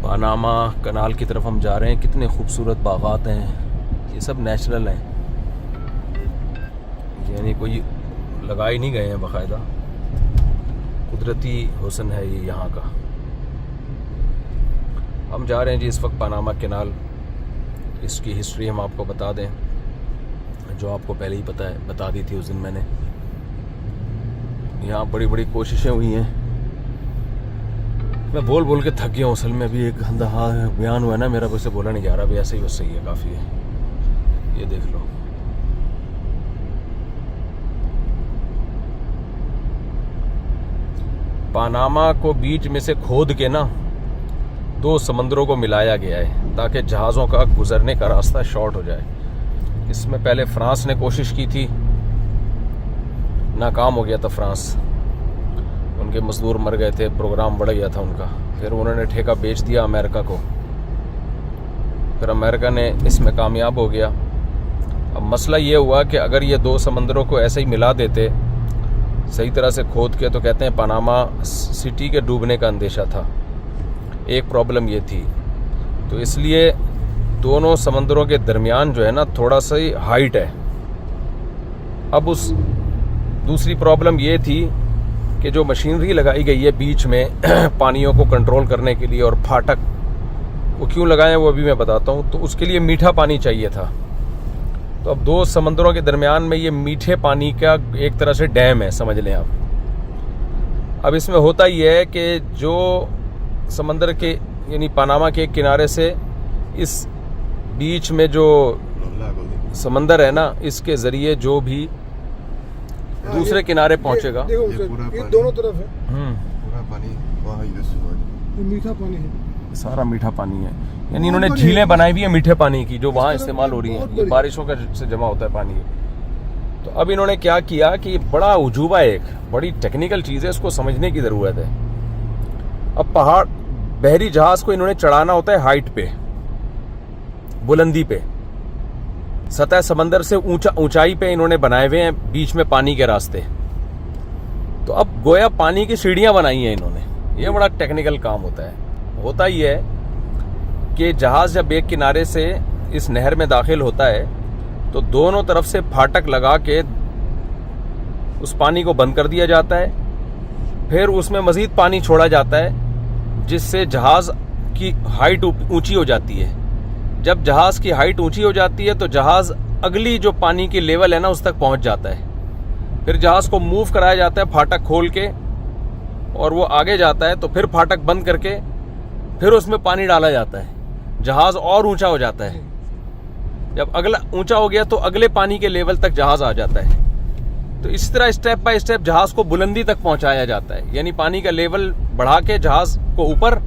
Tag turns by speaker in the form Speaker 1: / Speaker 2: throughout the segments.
Speaker 1: पानामा कनाल की तरफ हम जा रहे हैं। कितने खूबसूरत बागात हैं, ये सब नेचुरल हैं, यानी कोई लगा ही नहीं गए हैं, बाकायदा कुदरती हुस्न है ये यहाँ का। हम जा रहे हैं जी इस वक्त पानामा कनाल। इसकी हिस्ट्री हम आपको बता दें, जो आपको पहले ही पता है, बता दी थी उस दिन मैंने। यहाँ बड़ी बड़ी कोशिशें हुई हैं, मैं बोल बोल के थक गया हूँ असल में। अभी एक गंदा बयान हुआ है ना मेरा, वैसे बोला नहीं जा रहा, अभी ऐसे ही बस सही है, काफ़ी है। ये देख लो, पानामा को बीच में से खोद के ना 2 समंदरों को मिलाया गया है ताकि जहाज़ों का गुजरने का रास्ता शॉर्ट हो जाए। इसमें पहले फ्रांस ने कोशिश की थी, नाकाम हो गया था फ्रांस, उनके मजदूर मर गए थे, प्रोग्राम बढ़ गया था उनका। फिर उन्होंने ठेका बेच दिया अमेरिका को, फिर अमेरिका ने इसमें कामयाब हो गया। अब मसला ये हुआ कि अगर ये 2 समंदरों को ऐसे ही मिला देते सही तरह से खोद के, तो कहते हैं पनामा सिटी के डूबने का अंदेशा था। एक प्रॉब्लम ये थी, तो इसलिए दोनों समंदरों के दरमियान जो है ना थोड़ा सा ही हाइट है। अब उस दूसरी प्रॉब्लम ये थी कि जो मशीनरी लगाई गई है बीच में पानियों को कंट्रोल करने के लिए, और फाटक वो क्यों लगाए हैं वो अभी मैं बताता हूँ। तो उसके लिए मीठा पानी चाहिए था। तो अब 2 समंदरों के दरमियान में ये मीठे पानी का एक तरह से डैम है, समझ लें आप। अब इसमें होता ही है कि जो समंदर के यानी पनामा के किनारे से इस बीच में जो समंदर है ना, इसके ज़रिए जो भी दूसरे किनारे पहुंचेगा,
Speaker 2: ये दोनों तरफ है
Speaker 3: पूरा पानी, वहाँ
Speaker 2: ये मीठा पानी है,
Speaker 1: सारा मीठा पानी है। यानी इन्होंने झीलें बनाई हुई है मीठे पानी की, जो वहाँ इस्तेमाल हो रही हैं, ये बारिशों का से जमा होता है पानी। तो अब इन्होंने क्या किया कि बड़ा उजूबा है, एक बड़ी टेक्निकल चीज़ है, इसको समझने की ज़रूरत है। अब पहाड़, बहरी जहाज़ को इन्होंने चढ़ाना होता है हाइट पे, बुलंदी पे, सतह समंदर से ऊंचाई पे इन्होंने बनाए हुए हैं बीच में पानी के रास्ते। तो अब गोया पानी की सीढ़ियां बनाई हैं इन्होंने। ये बड़ा टेक्निकल काम होता है। होता ही है कि जहाज जब एक किनारे से इस नहर में दाखिल होता है तो दोनों तरफ से फाटक लगा के उस पानी को बंद कर दिया जाता है, फिर उसमें मजीद पानी छोड़ा जाता है, जिससे जहाज की हाइट ऊंची हो जाती है। जब जहाज की हाइट ऊंची हो जाती है तो जहाज अगली जो पानी की लेवल है ना उस तक पहुंच जाता है। फिर जहाज को मूव कराया जाता है फाटक खोल के, और वो आगे जाता है। तो फिर फाटक बंद करके फिर उसमें पानी डाला जाता है, जहाज और ऊंचा हो जाता है। जब अगला ऊंचा हो गया तो अगले पानी के लेवल तक जहाज आ जाता है। तो इस तरह स्टेप बाय स्टेप जहाज को बुलंदी तक पहुंचाया जाता है, यानी पानी का लेवल बढ़ा के जहाज को ऊपर,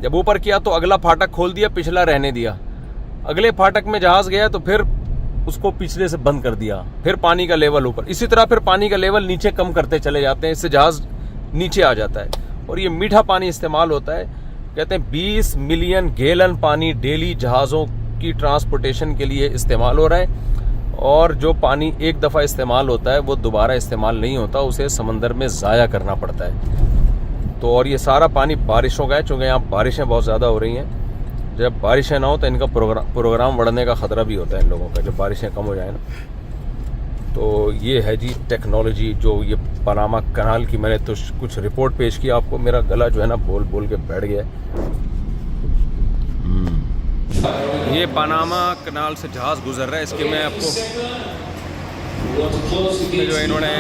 Speaker 1: जब ऊपर किया तो अगला फाटक खोल दिया, पिछला रहने दिया। अगले फाटक में जहाज गया तो फिर उसको पिछले से बंद कर दिया, फिर पानी का लेवल ऊपर। इसी तरह फिर पानी का लेवल नीचे कम करते चले जाते हैं, इससे जहाज नीचे आ जाता है। और ये मीठा पानी इस्तेमाल होता है। कहते हैं 20 मिलियन गैलन पानी डेली जहाज़ों की ट्रांसपोर्टेशन के लिए इस्तेमाल हो रहा है। और जो पानी एक दफ़ा इस्तेमाल होता है वो दोबारा इस्तेमाल नहीं होता, उसे समंदर में ज़ाया करना पड़ता है। तो और ये सारा पानी बारिशों का है, चूँकि यहाँ बारिशें बहुत ज़्यादा हो रही हैं। जब बारिशें ना हो तो इनका प्रोग्राम बढ़ने का ख़तरा भी होता है इन लोगों का, जब बारिशें कम हो जाए ना। तो ये है जी टेक्नोलॉजी, जो ये पनामा कनाल की मैंने तो कुछ रिपोर्ट पेश की आपको। मेरा गला जो है ना बोल बोल के बैठ गया। ये पनामा कनाल से जहाज़ गुजर रहा है, इसके मैं आपको जो इन्होंने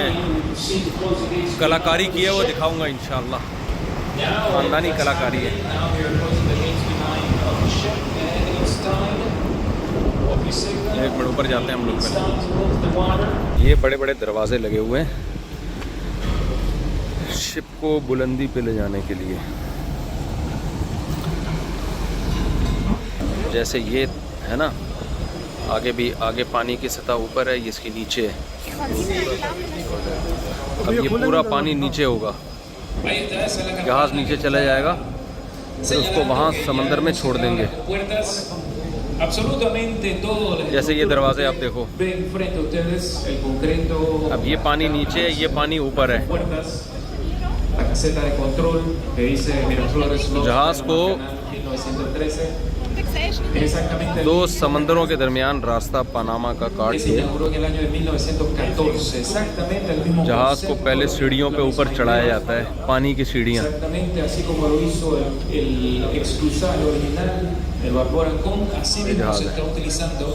Speaker 1: कलाकारी की है वो दिखाऊंगा इंशाअल्लाह। ख़ानदानी कलाकारी है। एक बड़े ऊपर जाते हैं हम लोग पहले। ये बड़े बड़े दरवाजे लगे हुए हैं शिप को बुलंदी पे ले जाने के लिए। जैसे ये है ना, आगे पानी की सतह ऊपर है, इसके नीचे है। अब ये पूरा पानी नीचे होगा, जहाज़ नीचे चला जाएगा, फिर उसको वहाँ समंदर में छोड़ देंगे। जैसे ये दरवाजे आप देखो, अब ये पानी नीचे है, ये पानी ऊपर है।
Speaker 4: caseta de control que dice Miraflores Love,
Speaker 1: जहाज को
Speaker 4: 1913. Exactamente.
Speaker 1: दो समंदरों के दरमियान रास्ता पनामा का काट
Speaker 4: Se
Speaker 1: के
Speaker 4: inauguró en el año de 1914, exactamente el mismo
Speaker 1: जहाज को
Speaker 4: concepto.
Speaker 1: पहले सीढ़ियों पे ऊपर चढ़ाया जाता है, पानी की सीढ़ियाँ।
Speaker 4: Exactamente así como lo hizo el exclusal original, el vapor Ancón, así mismo se está utilizando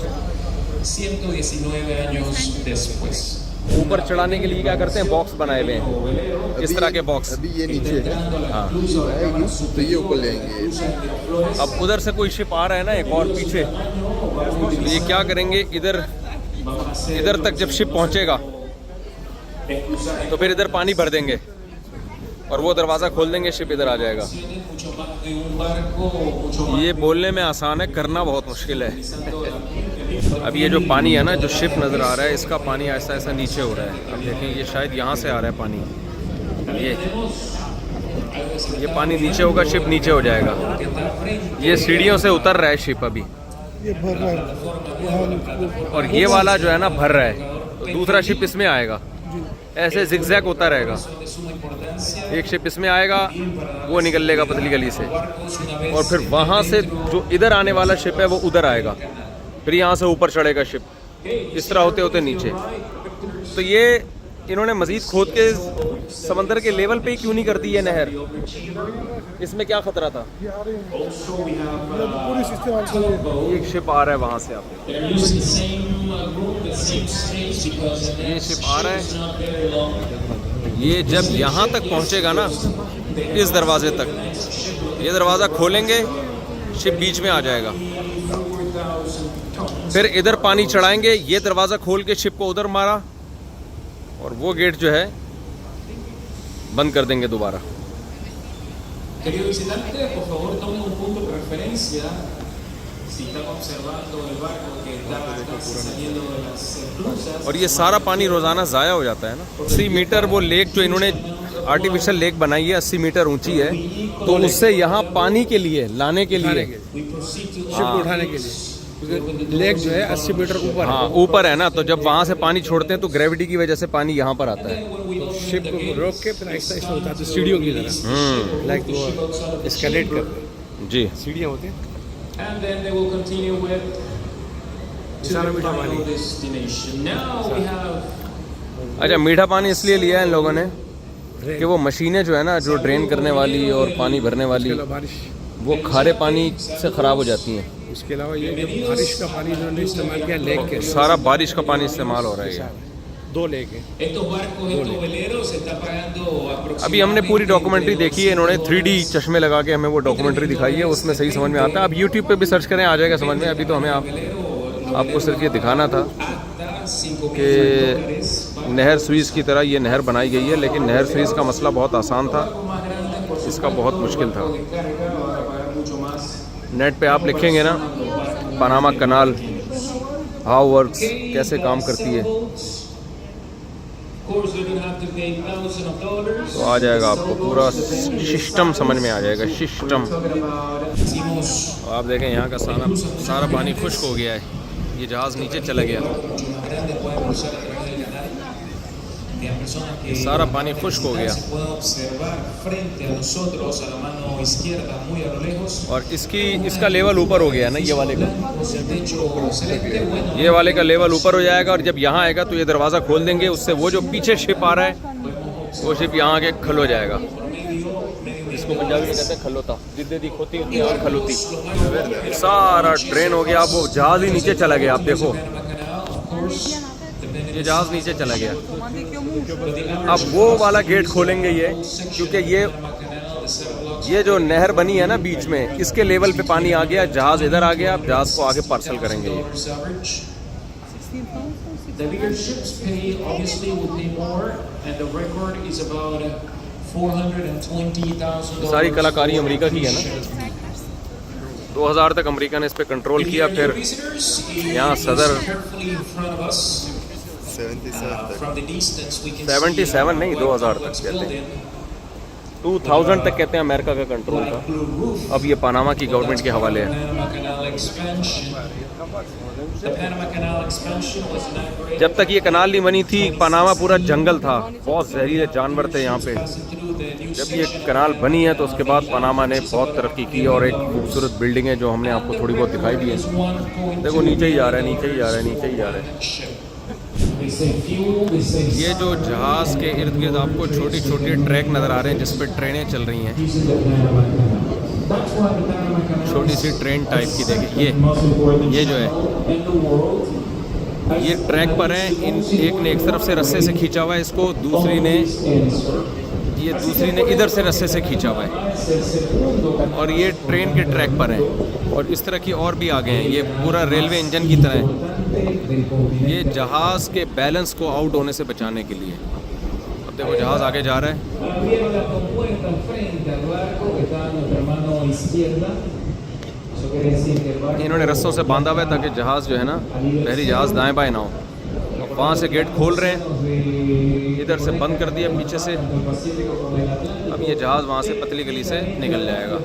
Speaker 4: 119 años después.
Speaker 1: ऊपर चढ़ाने के लिए क्या करते हैं, बॉक्स बनाए हुए हैं, इस तरह के बॉक्स।
Speaker 3: अभी ये नीचे है
Speaker 1: हाँ।
Speaker 3: तो ये ऊपर ले आएंगे।
Speaker 1: अब उधर से कोई शिप आ रहा है ना एक और पीछे, तो ये क्या करेंगे, इधर तक जब शिप पहुंचेगा तो फिर इधर पानी भर देंगे और वो दरवाज़ा खोल देंगे, शिप इधर आ जाएगा। ये बोलने में आसान है, करना बहुत मुश्किल है। अब ये जो पानी है ना, जो शिप नज़र आ रहा है, इसका पानी ऐसा ऐसा नीचे हो रहा है। अब देखें, ये शायद यहाँ से आ रहा है पानी, ये पानी नीचे होगा, शिप नीचे हो जाएगा। ये सीढ़ियों से उतर रहा है शिप अभी,
Speaker 2: ये भर रहा है
Speaker 1: और ये वाला जो है ना भर रहा है, तो दूसरा शिप इसमें आएगा, ऐसे जिगजैग होता रहेगा। एक शिप इसमें आएगा, वो निकल लेगा पतली गली से, और फिर वहाँ से जो इधर आने वाला शिप है वो उधर आएगा, फिर यहाँ से ऊपर चढ़ेगा शिप, इस तरह होते होते नीचे। तो ये इन्होंने मज़ीद खोद के समंदर के लेवल पे ही क्यों नहीं कर दी ये नहर? इसमें क्या खतरा था?
Speaker 2: ये आ रही है, ये पूरी सिस्टम आपको
Speaker 1: एक शिप आ रहा है वहाँ से, आप ये शिप आ रहा है, ये जब यहाँ तक पहुँचेगा ना, इस दरवाजे तक, ये दरवाज़ा खोलेंगे, शिप बीच में आ जाएगा, फिर इधर पानी चढ़ाएंगे, ये दरवाज़ा खोल के शिप को उधर मारा, और वो गेट जो है बंद कर देंगे दोबारा।
Speaker 4: Querido visitante, por favor tomen un punto de referencia si están observando el barco que está casi saliendo de las esclusas.
Speaker 1: और ये सारा पानी रोज़ाना ज़ाया हो जाता है ना। 80 मीटर वो लेक जो इन्होंने आर्टिफिशियल लेक बनाई है, 80 मीटर ऊंची है, तो उससे यहाँ पानी के लिए, लाने के लिए,
Speaker 2: शिप उठाने के लिए, लेक जो है 80 मीटर ऊपर है।
Speaker 1: हाँ ऊपर है ना, तो जब वहाँ से पानी छोड़ते हैं तो ग्रेविटी की वजह से पानी यहाँ पर आता है।
Speaker 2: शिप को रोक के फिर आहिस्ता आहिस्ता उतारते हैं, सीढ़ियों की तरह, लाइक वो एस्केलेट करते हैं,
Speaker 1: जी,
Speaker 2: सीढ़ियाँ होती हैं।
Speaker 4: And then they will continue with to
Speaker 2: सारा
Speaker 4: the
Speaker 2: मीठा
Speaker 4: final
Speaker 2: पानी।
Speaker 4: destination. Now we have
Speaker 1: अच्छा मीठा पानी इसलिए लिया है इन लोगों ने कि वो मशीनें जो है ना, जो ड्रेन करने वाली और पानी भरने वाली,
Speaker 2: बारिश,
Speaker 1: वो खारे पानी से ख़राब हो जाती हैं।
Speaker 2: उसके अलावा ये कि बारिश का पानी इन्होंने इस्तेमाल किया लेक के,
Speaker 1: सारा बारिश का पानी इस्तेमाल हो रहा है ये।
Speaker 2: 2 लेक हैं।
Speaker 4: estos barcos, estos veleros se está pagando aproximadamente.
Speaker 1: अभी हमने पूरी डॉक्यूमेंट्री देखी है, इन्होंने 3D चश्मे लगा के हमें वो डॉक्यूमेंट्री दिखाई है, उसमें सही समझ में आता है। अब YouTube पे भी सर्च करें, आ जाएगा समझ में। अभी तो हमें आपको सिर्फ ये दिखाना था कि नहर सुइस की तरह ये नहर बनाई गई है, लेकिन नहर सुइस का मसला बहुत आसान था, इसका बहुत मुश्किल था। नेट पे आप लिखेंगे ना पनामा कनाल हाउ वर्क्स, कैसे काम करती है, तो आ जाएगा आपको पूरा सिस्टम समझ में आ जाएगा, सिस्टम। आप देखें यहाँ का सारा पानी खुश्क हो गया है, ये जहाज़ नीचे चला गया, ये सारा पानी खुश्क हो गया, और इसका लेवल ऊपर हो गया ना, ये वाले का लेवल ऊपर हो जाएगा, और जब यहाँ आएगा तो ये दरवाज़ा खोल देंगे, उससे वो जो पीछे शिप आ रहा है वो शिप यहाँ आके खलो जाएगा, इसको पंजाबी में कहते हैं खलोता, जिद्दे दी खोती होती है खलोती। सारा ट्रेन हो गया, अब वो जहाज़ ही नीचे चला गया। आप देखो ये जहाज़ नीचे चला गया। अब वो वाला गेट खोलेंगे ये, क्योंकि ये जो नहर बनी है ना बीच में, इसके लेवल पे पानी आ गया, जहाज़ इधर आ गया, अब जहाज़ को आगे पार्सल करेंगे ये।
Speaker 4: The bigger ships pay obviously will pay more, and the record is about $420,000.
Speaker 1: सारी कलाकारी अमेरिका की है ना। 2000 तक अमेरिका ने इस पे कंट्रोल किया, फिर यहाँ सदर 77 नहीं 2000 तक कहते हैं, 2000 तक कहते हैं अमेरिका का कंट्रोल था। अब ये पनामा की गवर्नमेंट के हवाले है। जब तक ये कनाल नहीं बनी थी, पनामा पूरा जंगल था, बहुत जहरीले जानवर थे यहाँ पे, जब ये कनाल बनी है तो उसके बाद पनामा ने बहुत तरक्की की और एक खूबसूरत बिल्डिंग है जो हमने आपको थोड़ी बहुत दिखाई दी है। देखो नीचे ही जा रहा है, नीचे ही जा रहा है, नीचे ही जा रहा है। ये जो जहाज़ के इर्द गिर्द आपको छोटी छोटी ट्रैक नज़र आ रहे हैं जिस पर ट्रेनें चल रही हैं, छोटी सी ट्रेन टाइप की। देखिए ये जो है ये ट्रैक पर है। एक ने एक तरफ से रस्से से खींचा हुआ है इसको, दूसरी ने इधर से रस्से से खींचा हुआ है और ये ट्रेन के ट्रैक पर है। और इस तरह की और भी आगे हैं। ये पूरा रेलवे इंजन की तरह है। ये जहाज़ के बैलेंस को आउट होने से बचाने के लिए। अब देखो जहाज़ आगे जा रहा है। इन्होंने रस्सों से बांधा हुआ है ताकि जहाज़ जो है ना, पहली जहाज़ दाएं बाएं ना हो। वहाँ से गेट खोल रहे हैं, इधर से बंद कर दिया पीछे से। अब ये जहाज़ वहाँ से पतली गली से निकल जाएगा।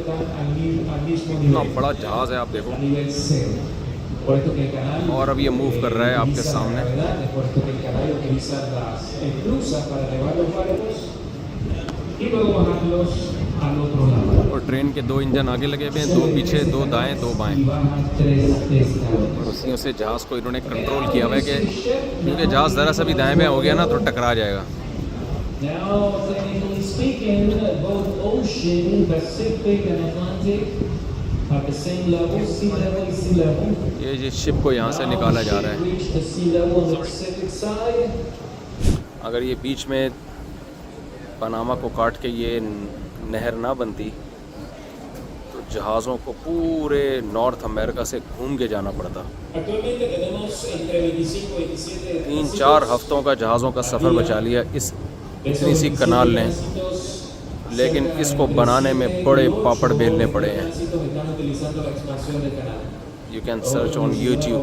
Speaker 1: इतना बड़ा जहाज़ है आप देखो। और अब ये मूव कर रहा है आपके सामने। और ट्रेन के 2 इंजन आगे लगे हुए हैं, 2 पीछे, 2 दाएं, 2 बाएं। और उसी से जहाज़ को इन्होंने कंट्रोल किया हुआ है कि क्योंकि जहाज़ ज़रा सा भी दाएं बाएं हो गया ना तो टकरा जाएगा। ये शिप को यहाँ से निकाला जा रहा है। अगर ये बीच में पनामा को काट के ये नहर ना बनती तो जहाज़ों को पूरे नॉर्थ अमेरिका से घूम के जाना पड़ता। 3-4 हफ्तों का जहाज़ों का सफ़र बचा लिया इतनी सी कनाल ने। लेकिन इसको बनाने में बड़े पापड़ बेलने पड़े हैं। You can search on YouTube.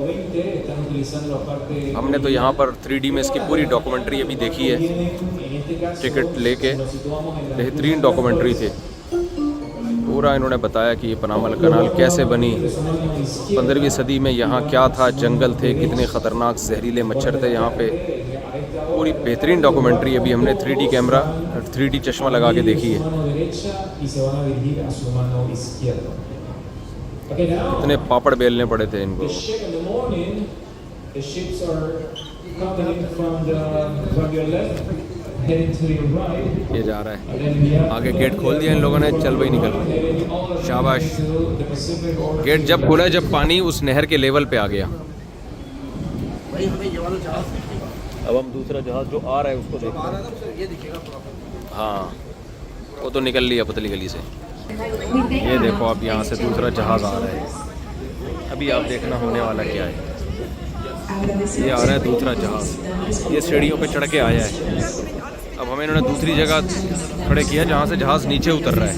Speaker 1: हमने तो यहाँ पर 3D में इसकी पूरी डॉक्यूमेंट्री अभी देखी है, टिकट लेके। बेहतरीन डॉक्यूमेंट्री थी। पूरा इन्होंने बताया कि ये पनामा कनाल कैसे बनी, 15वीं सदी में यहाँ क्या था, जंगल थे, कितने ख़तरनाक जहरीले मच्छर थे यहाँ पे। पूरी बेहतरीन डॉक्यूमेंट्री अभी हमने 3D कैमरा, 3D चश्मा लगा के देखी है। इतने पापड़ बेलने पड़े थे इनको। ये जा रहा है, आगे गेट खोल दिया इन लोगों ने, चल वही निकल। शाबाश। गेट जब खोला जब पानी उस नहर के लेवल पे आ गया। अब हम दूसरा जहाज़ जो आ रहा है उसको देखते हैं। हाँ, वो तो निकल लिया पतली गली से। ये देखो आप यहाँ से दूसरा जहाज़ आ रहा है। अभी आप देखना होने वाला क्या है। ये आ रहा है दूसरा जहाज़, ये सीढ़ियों पे चढ़ के आया है। अब हमें इन्होंने दूसरी जगह खड़े किया जहाँ से जहाज़ नीचे उतर रहा है।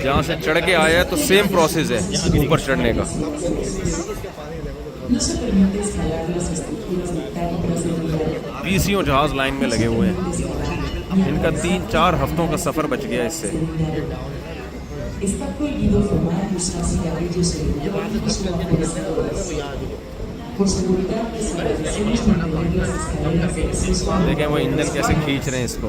Speaker 1: जहाँ से चढ़ के आया है तो सेम प्रोसेस है ऊपर चढ़ने का। बीसियों जहाज़ लाइन में लगे हुए हैं। इनका 3-4 हफ्तों का सफ़र बच गया इससे। देखें वो इंजन कैसे खींच रहे हैं इसको।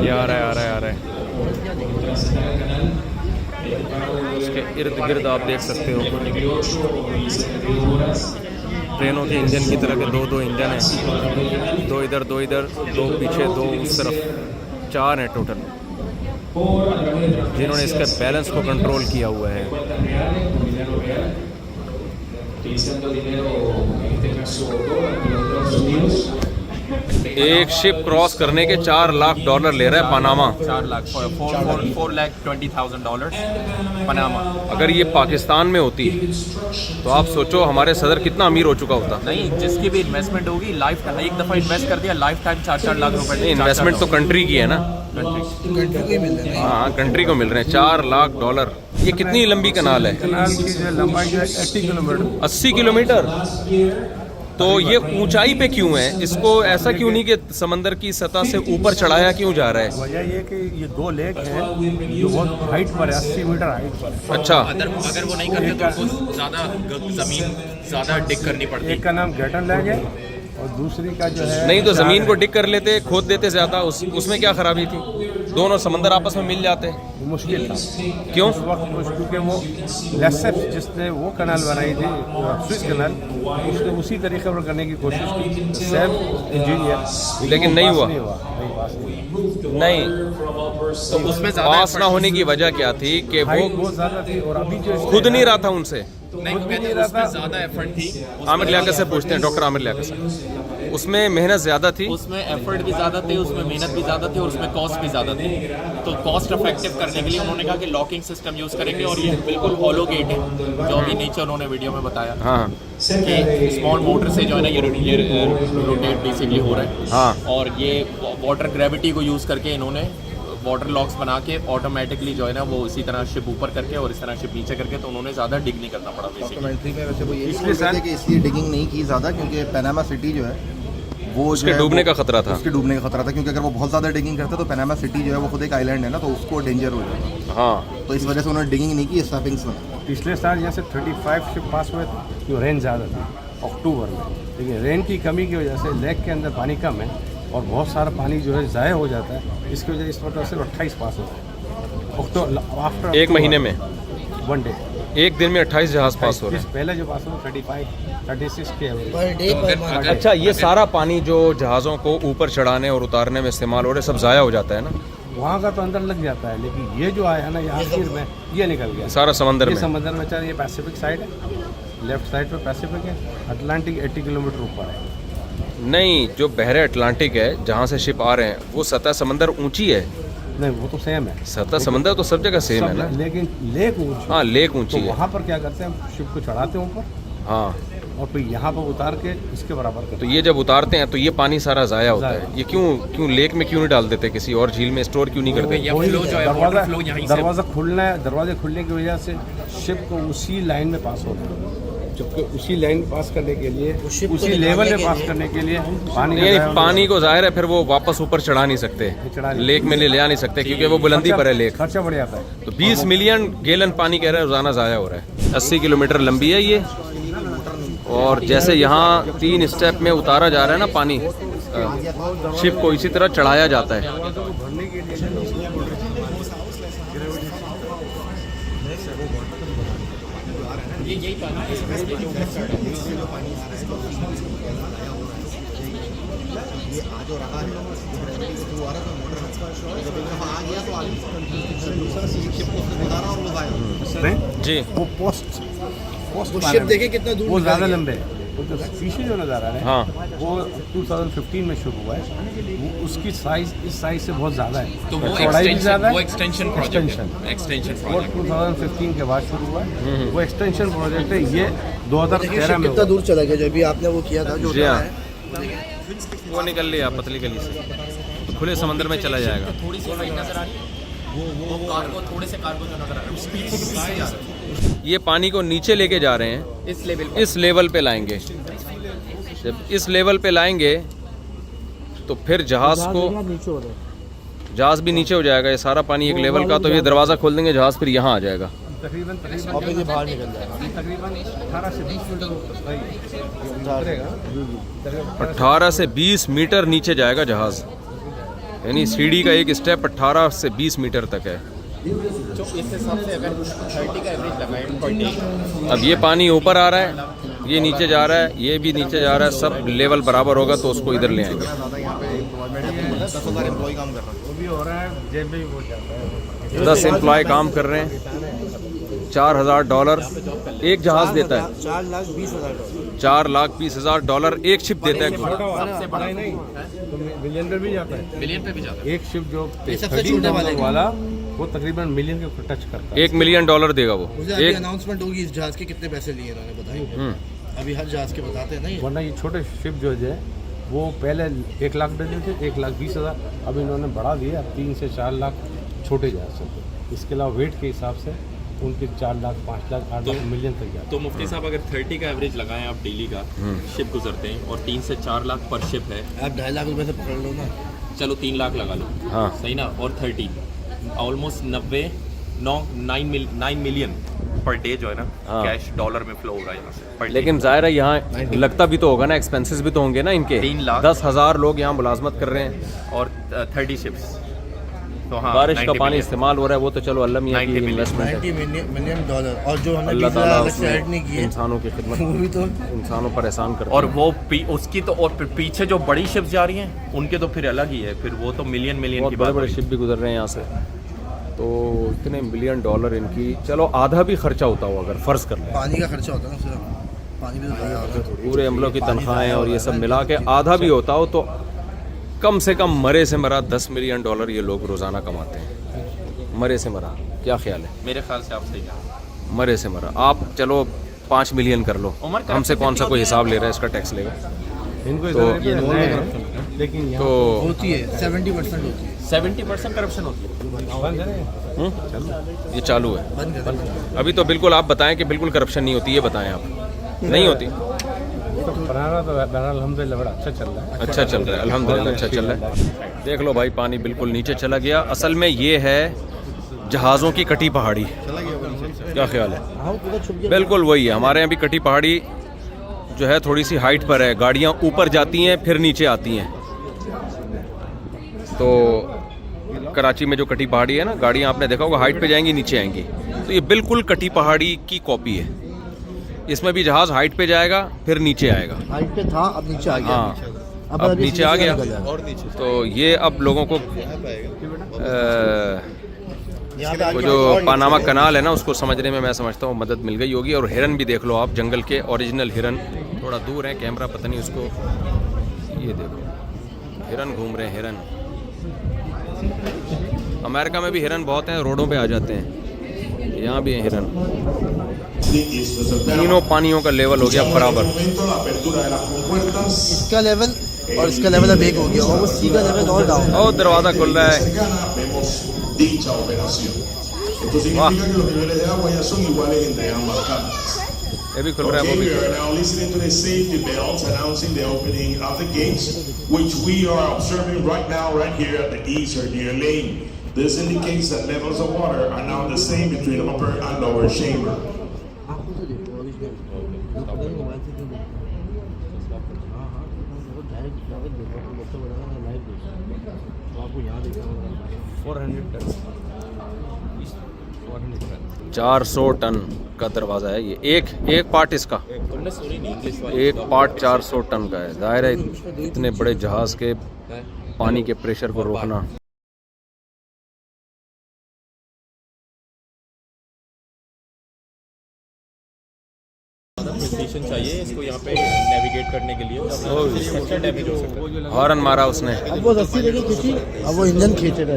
Speaker 1: ये आ रहा है। इसके इर्द गिर्द आप देख सकते हो ट्रेनों के इंजन की तरह के 2-2 इंजन हैं। 2 इधर, 2 इधर, 2 पीछे, 2 उस तरफ, 4 हैं टोटल जिन्होंने इसके बैलेंस को कंट्रोल किया हुआ है। एक शिप क्रॉस करने के $4 लाख ले रहा है पनामा।
Speaker 5: 4 लाख $4,20,000 पनामा।
Speaker 1: अगर ये पाकिस्तान में होती तो आप सोचो हमारे सदर कितना अमीर हो चुका होता।
Speaker 5: नहीं, जिसकी भी इन्वेस्टमेंट होगी लाइफ टाइम, एक दफ़ा इन्वेस्ट कर दिया लाइफ टाइम 4-4 लाख रुपए।
Speaker 1: इन्वेस्टमेंट तो कंट्री की है ना, हाँ कंट्री को मिल रहे हैं $4 लाख। ये कितनी लंबी कनाल है?
Speaker 2: कनाल की जो लंबाई है 80 किलोमीटर।
Speaker 1: 80 किलोमीटर। तो तो ये ऊंचाई पे क्यों है? इसको ऐसा क्यों नहीं कि समंदर की सतह से ऊपर चढ़ाया क्यों जा रहा है?
Speaker 2: वजह ये कि ये 2 लेक हैं जो बहुत हाइट पर है, 80 मीटर हाइट पर है।
Speaker 1: अच्छा,
Speaker 5: अगर वो नहीं करते तो उनको ज़्यादा ज़मीन ज़्यादा डिग करनी पड़ती है।
Speaker 2: एक का नाम गैटन लैग है और दूसरी का जो है
Speaker 1: नहीं तो जमीन को डिग कर लेते, खोद देते ज्यादा, उसमें क्या खराबी थी? दोनों समंदर आपस में मिल जाते।
Speaker 2: मुश्किल था
Speaker 1: क्यों?
Speaker 2: उस वक्त क्योंकि वो लेसेफ जिसने वो कनाल बनाई थी, स्विस कनाल, उसने उसी तरीके पर करने की कोशिश की, सेल्फ इंजीनियर,
Speaker 1: लेकिन नहीं हुआ। नहीं,
Speaker 5: तो उसमें
Speaker 1: पास ना होने की वजह क्या थी कि वो
Speaker 2: बहुत ज़्यादा थी और अभी जो
Speaker 1: खुद नहीं रहा था उनसे।
Speaker 5: नहीं, वो कहते हैं उसमें ज़्यादा एफर्ट थी।
Speaker 1: आमिर लियाकत से पूछते हैं, डॉक्टर आमिर लियाकत से। उसमें मेहनत ज़्यादा थी,
Speaker 5: उसमें एफर्ट भी ज़्यादा थे, उसमें मेहनत भी ज़्यादा थी और उसमें कॉस्ट भी ज़्यादा थी। तो कॉस्ट इफेक्टिव करने के लिए उन्होंने कहा कि लॉकिंग सिस्टम यूज़ करेंगे और ये बिल्कुल हॉलो गेट है, जो अभी नीचे उन्होंने वीडियो में बताया
Speaker 1: हाँ
Speaker 5: कि स्मॉल मोटर से जो है ना ये रोटेट बेसिकली हो रहा है।
Speaker 1: हाँ।
Speaker 5: और ये वाटर ग्रेविटी को यूज़ करके इन्होंने वाटर लॉक्स बना के ऑटोमेटिकली जो है ना वो इसी तरह शिप ऊपर करके और इस तरह शिप नीचे करके, तो उन्होंने ज़्यादा डिग नहीं करना पड़ा बेसिकली।
Speaker 3: डॉक्यूमेंट्री में वैसे वो ये बोल रहे थे कि इसलिए डिगिंग नहीं की ज़्यादा क्योंकि पनामा सिटी जो है वो
Speaker 1: उसके डूबने का खतरा था।
Speaker 3: उसके डूबने का खतरा था, क्योंकि अगर वो बहुत ज़्यादा डिगिंग करते तो पनामा सिटी जो है वो खुद एक आइलैंड है ना, तो उसको डेंजर हो जाता।
Speaker 1: हाँ,
Speaker 3: तो इस वजह से उन्होंने डिगिंग नहीं की, स्टैपिंग्स बना।
Speaker 2: पिछले साल जैसे 35 शिप पास हुए थे, जो रेन ज़्यादा था अक्टूबर में, लेकिन रेन की कमी की वजह से लेक के अंदर पानी कम है और बहुत सारा पानी जो है ज़ाया हो जाता है। इसकी वजह इस वक्त सिर्फ 28 पास होता है आफ्टर
Speaker 1: एक महीने में
Speaker 2: 1 डे,
Speaker 1: एक दिन में 28 जहाज पास हो रहे हैं।
Speaker 2: पहले जो पास हुआ 35 36 के एवरेज।
Speaker 1: अच्छा, ये सारा पानी जो जहाज़ों को ऊपर चढ़ाने और उतारने में इस्तेमाल हो रहा है सब ज़ाया हो जाता है ना?
Speaker 2: वहाँ का तो अंदर लग जाता है, लेकिन ये जो आया है ना ये आखिर में ये निकल गया
Speaker 1: सारा समंदर
Speaker 2: ये
Speaker 1: में।
Speaker 2: समंदर में चल, ये पैसिफिक साइड है, लेफ्ट साइड पे पैसिफिक है, अटलांटिक 80 किलोमीटर ऊपर है।
Speaker 1: नहीं, जो बहरे अटलांटिक है जहाँ से शिप आ रहे हैं वो सतह समंदर ऊंची है।
Speaker 2: नहीं वो तो सेम है,
Speaker 1: सतह समंदर तो सब जगह सेम है ना?
Speaker 2: लेकिन लेक ऊंची।
Speaker 1: हाँ, लेक ऊंची
Speaker 2: तो
Speaker 1: है।
Speaker 2: वहाँ पर क्या करते हैं, शिप को चढ़ाते हैं ऊपर
Speaker 1: हाँ,
Speaker 2: और फिर यहाँ पर उतार के इसके बराबर करते
Speaker 1: तो ये जब उतारते हैं तो ये पानी सारा ज़ाया होता है। ये क्यों लेक में क्यों नहीं डाल देते, किसी और झील में स्टोर क्यों नहीं करते?
Speaker 5: या फ्लो जो है वाटर फ्लो यहीं से
Speaker 2: दरवाज़ा खुलने की वजह से शिप को उसी लाइन में पास होता है, जबकि उसी लाइन पास करने के लिए, उसी लेवल में पास करने के लिए पानी का
Speaker 1: यानी पानी को ज़ाहिर है फिर वो वापस ऊपर चढ़ा नहीं सकते, लेक में ले आ नहीं सकते क्योंकि वो बुलंदी पर है लेक।
Speaker 2: खर्चा बढ़ जाता है।
Speaker 1: तो 20 मिलियन गैलन पानी कह रहे हैं रोज़ाना ज़ाया हो रहा है। 80 किलोमीटर लंबी है ये, और जैसे यहाँ 3 स्टेप में उतारा जा रहा है ना पानी, शिप को इसी तरह चढ़ाया जाता है।
Speaker 5: यही पानी
Speaker 1: जी,
Speaker 2: वो पोस्ट
Speaker 3: शिप देखे कितना दूर
Speaker 2: वो ज़्यादा लंबे है। वो तो पीछे जो नज़ारा है
Speaker 1: हाँ।
Speaker 2: वो 2015 में शुरू हुआ है, वो उसकी साइज इस साइज से बहुत ज़्यादा है,
Speaker 5: तो वो
Speaker 2: चौड़ाई भी ज़्यादा है।
Speaker 5: एक्सटेंशन
Speaker 2: एक्सटेंशन वो
Speaker 5: प्रोजेक्ट
Speaker 2: 2015 के बाद शुरू हुआ है, वो एक्सटेंशन प्रोजेक्ट है। ये 2013 में
Speaker 3: कितना दूर चला गया जो अभी आपने वो किया था जो
Speaker 1: जी हाँ, वो निकल लिया पतली गली से, तो खुले समंदर में चला जाएगा।
Speaker 5: थोड़ी सी हाइट नजर आ रही है, वो कार्गो थोड़े से कार्गो जो नजर आ रहा है स्पीड से जा रहा है।
Speaker 1: ये पानी को नीचे लेके जा रहे हैं, इस लेवल पे लाएंगे। जब इस लेवल पे लाएंगे तो फिर जहाज भी नीचे हो जाएगा। ये सारा पानी एक लेवल का, तो ये दरवाज़ा खोल देंगे, जहाज फिर यहाँ आ जाएगा।
Speaker 2: तकरीबन बाहर निकल जाएगा, तकरीबन 18 से 20 मीटर
Speaker 1: 18 से 20 मीटर नीचे जाएगा जहाज, यानी सीढ़ी का एक स्टेप 18 से 20 मीटर तक है।
Speaker 5: तो इस हिसाब से अगर 30 का एवरेज लगाएं पर डे,
Speaker 1: अब ये पानी ऊपर आ रहा है, ये नीचे जा रहा है, ये भी नीचे जा रहा है, सब लेवल बराबर होगा तो उसको इधर ले आएंगे।
Speaker 3: 10,000 एम्प्लॉय काम कर रहा है,
Speaker 2: वो भी हो रहा है, जेब में भी हो जाता है।
Speaker 1: 10 एम्प्लॉय काम कर रहे हैं, $4,000 एक जहाज देता है।
Speaker 3: $4,20,000
Speaker 1: $4,20,000 एक शिप देता है।
Speaker 2: सबसे बड़ा ही नहीं तो मिलियन पे भी जाता है,
Speaker 5: मिलियन पे भी जाता
Speaker 2: एक शिप जो
Speaker 3: सबसे छोटे
Speaker 2: वाला वो तकरीबन मिलियन के टच करता है।
Speaker 1: $1 मिलियन देगा वो एक।
Speaker 3: अनाउंसमेंट होगी इस जहाज के कितने पैसे लिए इन्होंने बताइए। अभी हर जहाज के बताते हैं ना ये।
Speaker 2: वरना ये छोटे शिप जो है वो पहले 1 लाख देते थे, 1,20,000, अब इन्होंने बढ़ा दिया, अब 3 से 4 लाख छोटे जहाज चलते। इसके अलावा वेट के हिसाब से उनके 4 लाख 5 लाख 8 लाख मिलियन तक जाते
Speaker 5: तो मुफ्ती साहब अगर 30 का एवरेज लगाएं आप डेली का, शिप गुजरते हैं और 3 से 4 लाख पर शिप है,
Speaker 6: आप 2.5 लाख रुपए से पकड़ लो ना,
Speaker 5: चलो 3 लाख लगा लो,
Speaker 1: हाँ।
Speaker 5: सही ना, और 30 ऑलमोस्ट 9 मिलियन पर डे जो है ना
Speaker 1: हाँ।
Speaker 5: कैश डॉलर में फ्लो होगा यहाँ से per day।
Speaker 1: लेकिन ज़ाहिर है यहाँ लगता भी तो होगा ना, एक्सपेंसेस भी तो होंगे ना इनके।
Speaker 5: 3 लाख।
Speaker 1: 10,000 लोग यहाँ मुलाजमत कर रहे हैं
Speaker 5: और 30 शिप्स, तो हाँ
Speaker 1: बारिश का
Speaker 5: 90
Speaker 1: पानी
Speaker 5: million।
Speaker 1: इस्तेमाल हो रहा है, वो तो चलो अल्लाह मियाँ की
Speaker 5: 90
Speaker 1: इन्वेस्टमेंट है।
Speaker 6: $90 मिलियन और जो हमने
Speaker 1: अल्लाह
Speaker 6: वीजा
Speaker 1: ताला
Speaker 6: अलग से ऐड
Speaker 1: उसमें
Speaker 6: नहीं किए
Speaker 1: इंसानों की खिदमत,
Speaker 6: वो भी तो
Speaker 1: इंसानों पर एहसान करते
Speaker 5: और
Speaker 1: हैं।
Speaker 5: वो उसकी तो और फिर पीछे जो बड़ी शिप्स जा रही हैं उनके तो फिर अलग ही है, फिर वो तो मिलियन
Speaker 1: बहुत
Speaker 5: की
Speaker 1: बड़े
Speaker 5: बात
Speaker 1: बड़े
Speaker 5: है।
Speaker 1: शिप भी गुजर रहे हैं यहाँ से, तो इतने मिलियन डॉलर इनकी, चलो आधा भी खर्चा होता हो अगर फ़र्ज़ कर लें,
Speaker 6: पानी का खर्चा होता है ना सिर्फ, पानी भी तो भरा होता है।
Speaker 1: पूरे अमलों की तनख्वाहें और ये सब मिला के आधा भी होता हो तो कम से कम मरे से मरा $10 मिलियन ये लोग रोज़ाना कमाते हैं। मरे से मरा, क्या ख्याल है?
Speaker 5: मेरे ख्याल से आप सही हैं।
Speaker 1: मरे से मरा। आप चलो 5 मिलियन कर लो,
Speaker 5: उमर का
Speaker 1: हमसे कौन सा कोई हिसाब ले रहा है, इसका टैक्स लेगा?
Speaker 2: हैं इनको
Speaker 1: तो
Speaker 2: ये लेकिन यहाँ
Speaker 1: तो
Speaker 6: होती है 70% होती है,
Speaker 5: 70% करप्शन होती है।
Speaker 2: बंद है
Speaker 1: ये चालू है
Speaker 6: बंद कर दो।
Speaker 1: अभी। तो बिल्कुल आप बताएं कि बिल्कुल करप्शन नहीं होती, ये बताएं आप। नहीं होती?
Speaker 2: बनाना तो बहरहाल अल्हम्दुलिल्लाह बड़ा अच्छा चल रहा है।
Speaker 1: अच्छा चल रहा है, अल्हम्दुलिल्लाह अच्छा चल रहा है। देख लो भाई, पानी बिल्कुल नीचे चला गया। असल में ये है जहाज़ों की कटी पहाड़ी, क्या ख्याल है?
Speaker 6: हाँ पूरा छुप गया।
Speaker 1: बिल्कुल वही है। हमारे यहाँ भी कटी पहाड़ी जो है थोड़ी सी हाइट पर है, गाड़ियाँ ऊपर जाती हैं फिर नीचे आती हैं। तो कराची में जो कटी पहाड़ी है ना, गाड़ियाँ आपने देखा होगा हाइट पे जाएंगी नीचे आएंगी, तो ये बिल्कुल कटी पहाड़ी की कॉपी है। इसमें भी जहाज़ हाइट पे जाएगा फिर नीचे आएगा।
Speaker 6: हाइट पे था, अब नीचे आ गया।
Speaker 1: हाँ, अब
Speaker 6: अभी
Speaker 1: नीचे आ गया।
Speaker 6: निकल जाएगा।
Speaker 3: और नीचे
Speaker 1: तो ये अब लोगों को
Speaker 6: यहाँ पे
Speaker 1: वो
Speaker 6: आगे
Speaker 1: जो
Speaker 6: और
Speaker 1: पानामा
Speaker 6: नीचे
Speaker 1: कनाल है ना, उसको समझने में मैं समझता हूँ मदद मिल गई होगी। और हिरन भी देख लो आप, जंगल के ओरिजिनल हिरन, थोड़ा दूर है कैमरा पता नहीं उसको, ये देखो हिरन घूम रहे हैं। हिरन अमेरिका में भी हिरन बहुत हैं, रोडों पे आ जाते हैं, यहाँ भी हैं हिरन। तीनों पानियों का लेवल हो गया बराबर।
Speaker 6: इसका लेवल और इसका लेवल अब एक हो गया और वो सी का लेवल और डाउन।
Speaker 1: और दरवाज़ा खुल रहा है।
Speaker 7: dicha operación. Esto significa que los niveles de agua ya son iguales entre ambas cámaras.
Speaker 1: ये भी खुल रहा है, वो
Speaker 7: Okay,
Speaker 1: भी
Speaker 7: we
Speaker 1: खुल
Speaker 7: are
Speaker 1: रहा है।
Speaker 7: now listening to the safety bells announcing the opening of the gates, which we are observing right now, right here at the eastern near lane. This indicates that levels of water are now the same between upper and lower chamber.
Speaker 6: आपको यहाँ देखना होगा
Speaker 2: 400 ton
Speaker 1: 400 ton का दरवाज़ा है ये, एक part इसका,
Speaker 5: तुमने सुनी नहीं इंग्लिश वाली?
Speaker 1: एक पार्ट 400 टन का है। जाहिर है इतने बड़े जहाज़ के पानी के प्रेशर को रोकना।
Speaker 5: प्रिसिशन चाहिए इसको यहाँ पे नेविगेट करने के लिए, स्ट्रक्चर डैमेज हो सकता है।
Speaker 1: हॉर्न मारा उसने।
Speaker 6: अब वो रस्सी लेके खींची, अब वो इंजन खींचेगा।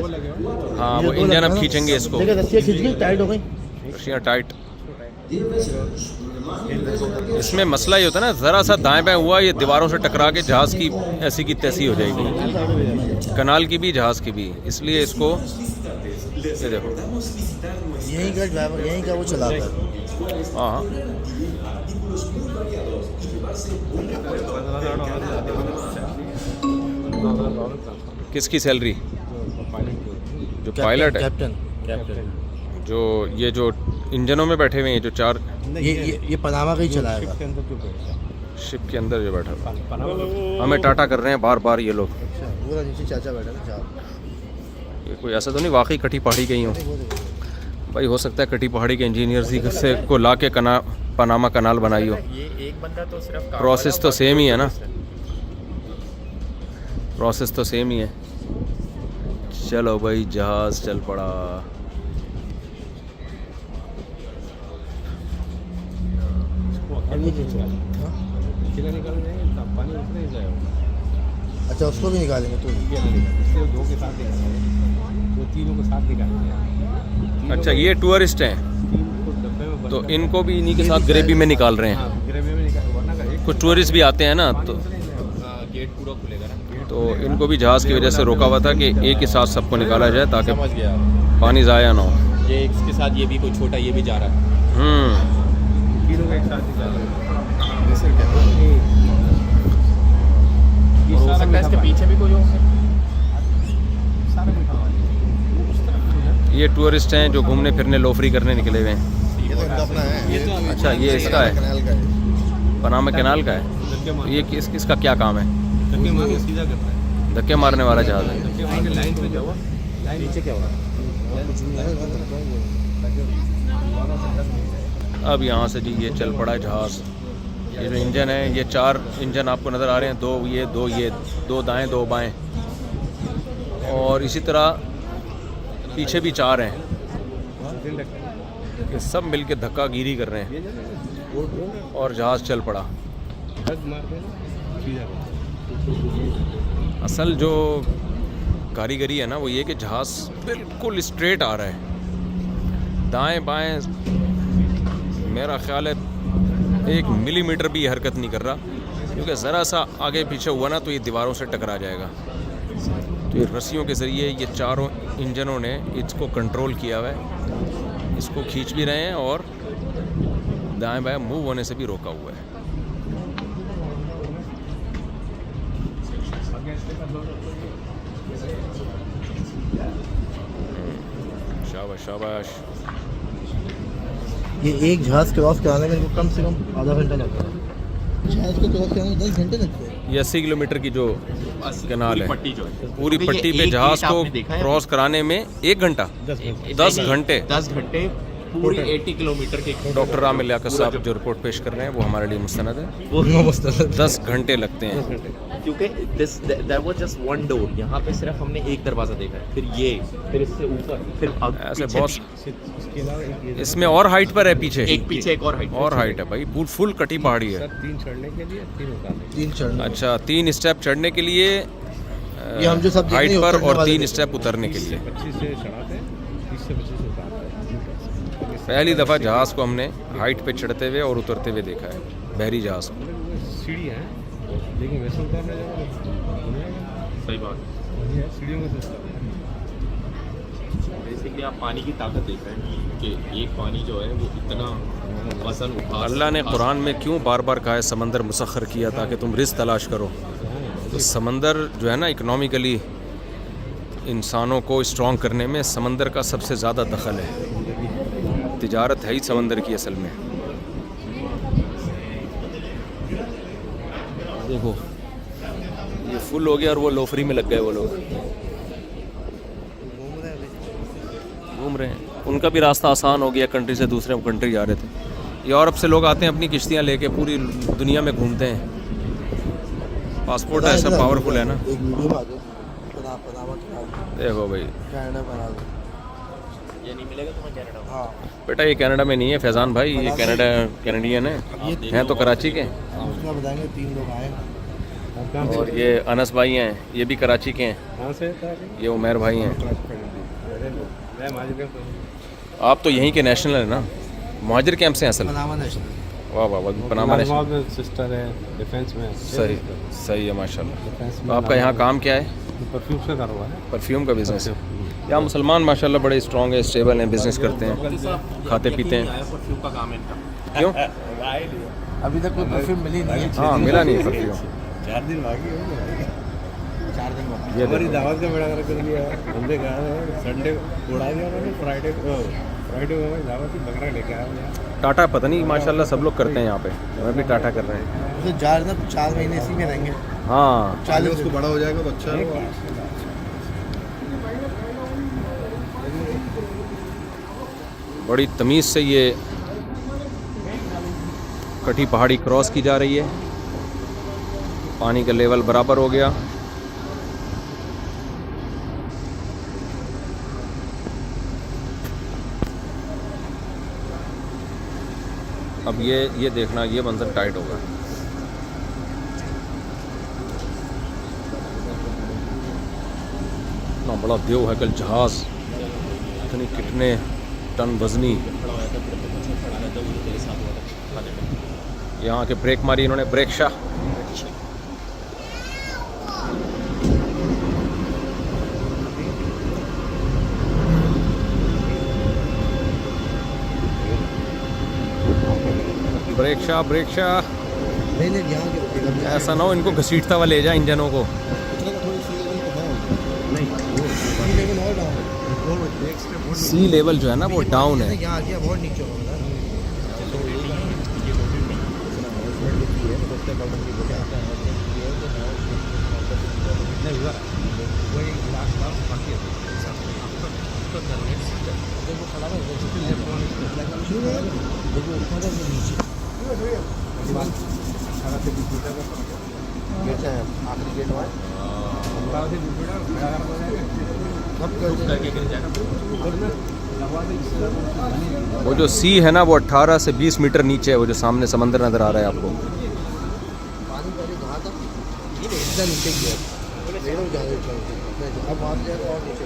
Speaker 1: हाँ, वो इंजन अब खींचेंगे इसको।
Speaker 6: देखिए रस्सियाँ खींच गई, टाइट हो गई।
Speaker 1: रस्सियाँ टाइट। इसमें मसला ये होता है ना, ज़रा सा दाएं बाएं हुआ ये दीवारों से टकरा के जहाज़ की ऐसी की तैसी हो जाएगी, कनाल की भी जहाज़ की भी। इसलिए इसको ये देखो,
Speaker 6: यहीं का ड्राइवर, यहीं का वो चलाता है।
Speaker 1: हाँ हाँ, किसकी सैलरी? जो पायलट है,
Speaker 6: कैप्टन
Speaker 1: जो ये जो इंजनों में बैठे हुए हैं, जो 4
Speaker 6: ये पनामा का ही चलाएगा।
Speaker 1: शिप के अंदर जो बैठा हुआ है। हमें टाटा कर रहे हैं बार बार ये लोग।
Speaker 6: पूरा नीचे चाचा बैठा था चार।
Speaker 1: ये कोई ऐसा तो नहीं वाकई कटी पहाड़ी गई हो भाई? हो सकता है कटी पहाड़ी के इंजीनियर्स ही से को ला के पनामा कनाल बनाई हो।
Speaker 5: ये एक बंदा तो सिर्फ
Speaker 1: प्रोसेस तो सेम ही है ना, प्रोसेस तो सेम ही है। चलो भाई, जहाज़ चल पड़ा।
Speaker 2: पानी उतना ही जाएगा।
Speaker 6: अच्छा उसको भी निकालेंगे तो
Speaker 2: सिर्फ 2 के साथ निकालेंगे, 2-3 को साथ निकालेंगे।
Speaker 1: अच्छा, ये टूरिस्ट हैं
Speaker 2: 3 फुट डब्बे में
Speaker 1: तो इनको भी इन्हीं के साथ ग्रेवी में निकाल रहे हैं।
Speaker 2: हाँ, ग्रेवी में निकाल, वरना का एक
Speaker 1: कुछ टूरिस्ट भी आते हैं ना, तो
Speaker 5: गेट पूरा खुलेगा ना।
Speaker 1: तो इनको भी जहाज़ की वजह से रोका हुआ था कि एक ही साथ सबको निकाला जाए ताकि
Speaker 5: समझ गया।
Speaker 1: पानी ज़ाया ना हो।
Speaker 5: ये इसके साथ ये भी कोई छोटा ये भी जा रहा है।
Speaker 2: तीनों का एक साथ ही जा रहा है।
Speaker 5: और हो सकता है इसके पीछे भी कोई हो।
Speaker 1: ये टूरिस्ट हैं जो घूमने फिरने लोफरी करने निकले हुए हैं।
Speaker 6: ये तो इनका अपना है।
Speaker 1: अच्छा, ये इसका है,
Speaker 6: कैनाल का है।
Speaker 1: पनामा कैनाल का है। तो ये इसका क्या काम है?
Speaker 2: धक्के मार के सीधा करता है।
Speaker 1: धक्के मारने वाला जहाज है।
Speaker 2: धक्के मार के लाइन पे जाओ, लाइन नीचे क्या हो रहा है?
Speaker 1: अब यहाँ से जी ये चल पड़ा है जहाज़। ये जो इंजन है, ये 4 इंजन आपको नज़र आ रहे हैं, 2 ये 2 दाएं 2 बाएं, और इसी तरह पीछे भी 4 हैं। ये सब मिलके धक्का गिरी कर रहे हैं और जहाज़ चल पड़ा। असल जो कारीगरी है ना वो ये कि जहाज़ बिल्कुल स्ट्रेट आ रहा है, दाएं बाएं मेरा ख्याल है 1 मिलीमीटर भी हरकत नहीं कर रहा, क्योंकि ज़रा सा आगे पीछे हुआ ना तो ये दीवारों से टकरा जाएगा। तो ये रस्सियों के ज़रिए ये 4 इंजनों ने इसको कंट्रोल किया हुआ है, इसको खींच भी रहे हैं और दाएं बाएं मूव होने से भी रोका हुआ है। शाबाश शाबाश।
Speaker 6: ये एक जहाज क्रॉस कराने में इनको कम से कम आधा घंटा लगता है। जहाज को क्रॉस कराने में 10 घंटे लगते हैं।
Speaker 1: ये 80 किलोमीटर की जो कैनाल है,
Speaker 5: पट्टी जो है
Speaker 1: पूरी
Speaker 5: देखिए,
Speaker 1: पट्टी पे
Speaker 5: एक
Speaker 1: जहाज
Speaker 5: गेट
Speaker 1: को
Speaker 5: आपने देखा है?
Speaker 1: क्रॉस कराने में 1 घंटा 10 घंटे।
Speaker 5: 10 घंटे पूरी 80 किलोमीटर के।
Speaker 1: डॉक्टर राम लियाकत साहब जो रिपोर्ट पेश कर रहे हैं वो हमारे लिए मुस्तनद है।
Speaker 5: वो
Speaker 1: 10 घंटे लगते हैं,
Speaker 5: क्योंकि that was just one door। यहाँ पे सिर्फ हमने एक दरवाज़ा देखा है, फिर ये, फिर इससे ऊपर, फिर
Speaker 1: ऐसे
Speaker 5: पीछे
Speaker 1: बहुत।
Speaker 2: इसके अलावा एक
Speaker 1: इसमें और हाइट पर है पीछे,
Speaker 5: एक पीछे एक और हाइट
Speaker 1: और हाइट है भाई, फुल कटी पहाड़ी है।
Speaker 2: 3 चढ़ने के लिए 3 उतारने।
Speaker 6: 3 चढ़ने।
Speaker 1: अच्छा, 3 स्टेप चढ़ने के लिए
Speaker 6: ये हम जो सब देख रहे
Speaker 1: हाइट
Speaker 6: हैं,
Speaker 1: पर,
Speaker 6: चढ़ने
Speaker 1: और
Speaker 6: वाले
Speaker 1: 3
Speaker 6: देख
Speaker 1: स्टेप उतरने के लिए।
Speaker 2: 25 से चढ़ाते हैं, 30 से 25 उतारते हैं।
Speaker 1: पहली दफ़ा जहाज़ को हमने हाइट पे चढ़ते हुए और उतरते हुए देखा है, बहरी जहाज़ को।
Speaker 2: सीढ़ियाँ हैं, लेकिन वैसे उतारने जाओ
Speaker 5: सही बात।
Speaker 2: सीढ़ियों का सिस्टम है।
Speaker 5: बेसिकली आप पानी की ताकत देख रहे हैं कि एक पानी जो है वो इतना वजन उठा।
Speaker 1: अल्लाह ने कुरान में क्यों बार बार कहा है समंदर मुसख्खर किया ताकि तुम रिज़्क़ तलाश करो। तो समंदर जो है ना, इकोनॉमिकली इंसानों को स्ट्रॉन्ग करने में समंदर का सबसे ज़्यादा दखल है। तिजारत है ही समंदर की असल में। देखो ये फुल हो गया और वो लोफरी में लग गए वो लोग, घूम रहे हैं। उनका भी रास्ता आसान हो गया, कंट्री से दूसरे कंट्री जा रहे थे। यूरोप से लोग आते हैं अपनी किश्तियाँ लेके, पूरी दुनिया में घूमते हैं। पासपोर्ट ऐसा पावरफुल है ना।
Speaker 6: एक वीडियो में आ जाओ, पनामा कैनाल,
Speaker 1: देखो भाई,
Speaker 6: कनाडा बना दो।
Speaker 5: ये नहीं मिलेगा तुम्हें कनाडा।
Speaker 6: हाँ,
Speaker 1: बेटा ये कनाडा में नहीं है फैज़ान भाई, ये कैनेडियन है, हैं तो कराची के।
Speaker 6: उसका बताएंगे 3 लोग आए।
Speaker 1: और ये अनस भाई हैं, ये भी कराची के हैं।
Speaker 2: कहाँ से था?
Speaker 1: ये उमर भाई हैं।
Speaker 2: मैं माजिद
Speaker 1: आप तो यहीं के नेशनल है ना, मुहाजिर कैंप से हैं असल।
Speaker 6: Panama national.
Speaker 1: वाह वाह वाह, पनामा नेशनल।
Speaker 2: में सिस्टर है, डिफेंस में
Speaker 1: सही सही है माशाल्लाह।
Speaker 2: डिफेंस
Speaker 1: तो आपका यहाँ काम क्या है?
Speaker 2: परफ्यूम का कारोबार है।
Speaker 1: परफ्यूम का बिज़नेस है। यहाँ मुसलमान माशाल्लाह बड़े स्ट्रॉन्ग है, स्टेबल हैं, बिज़नेस करते हैं, खाते पीते हैं।
Speaker 5: परफ्यूम का काम है इनका।
Speaker 1: क्यों?
Speaker 6: अभी तक कोई परफ्यूम मिली नहीं है।
Speaker 1: हाँ, मिला नहीं है परफ्यूम।
Speaker 2: 4 दिन बाकी हो गए।
Speaker 6: 4 दिन बाद।
Speaker 1: ये
Speaker 2: हमारी
Speaker 1: देखो।
Speaker 2: दावत का बड़ा कर लिया, बंदे कहा संडे उड़ा दिया उन्होंने, फ्राइडे को हमारी दावत ही बकरा लेके आया यार।
Speaker 1: टाटा पता नहीं माशाल्लाह सब लोग करते हैं यहाँ पे, हमें भी टाटा कर रहे हैं।
Speaker 6: तो जा रहे ना 4 महीने इसी में रहेंगे।
Speaker 1: हाँ,
Speaker 6: 40
Speaker 3: उसको बड़ा हो जाएगा तो अच्छा है।
Speaker 1: बड़ी तमीज़ से ये कटी पहाड़ी क्रॉस की जा रही है। पानी का लेवल बराबर हो गया। अब ये देखना, ये मंजर टाइट होगा। इतना बड़ा देव है कल जहाज़, इतनी कितने टन वजनी। यहाँ के ब्रेक मारी इन्होंने, ब्रेक शाह। ब्रेक शा
Speaker 6: नहीं नहीं यहाँ के रुकेगा
Speaker 1: ऐसा ना हो इनको घसीटता हुआ ले जाए इंजनों को।
Speaker 6: इतने का थोड़ी सी लेवल तो है नहीं लेवल और डाउन है और नेक्स्ट
Speaker 1: सी लेवल जो है ना वो डाउन है।
Speaker 6: यहाँ आ गया बहुत नीचे हो रहा है आखिरी गेट हुआ
Speaker 1: वो जो सी है ना वो 18 से 20 मीटर नीचे है, वो जो सामने समंदर नज़र आ रहा है आपको।
Speaker 6: पानी पहले कहाँ था इतना नीचे गया एकदम ज़्यादा अब वहाँ से और नीचे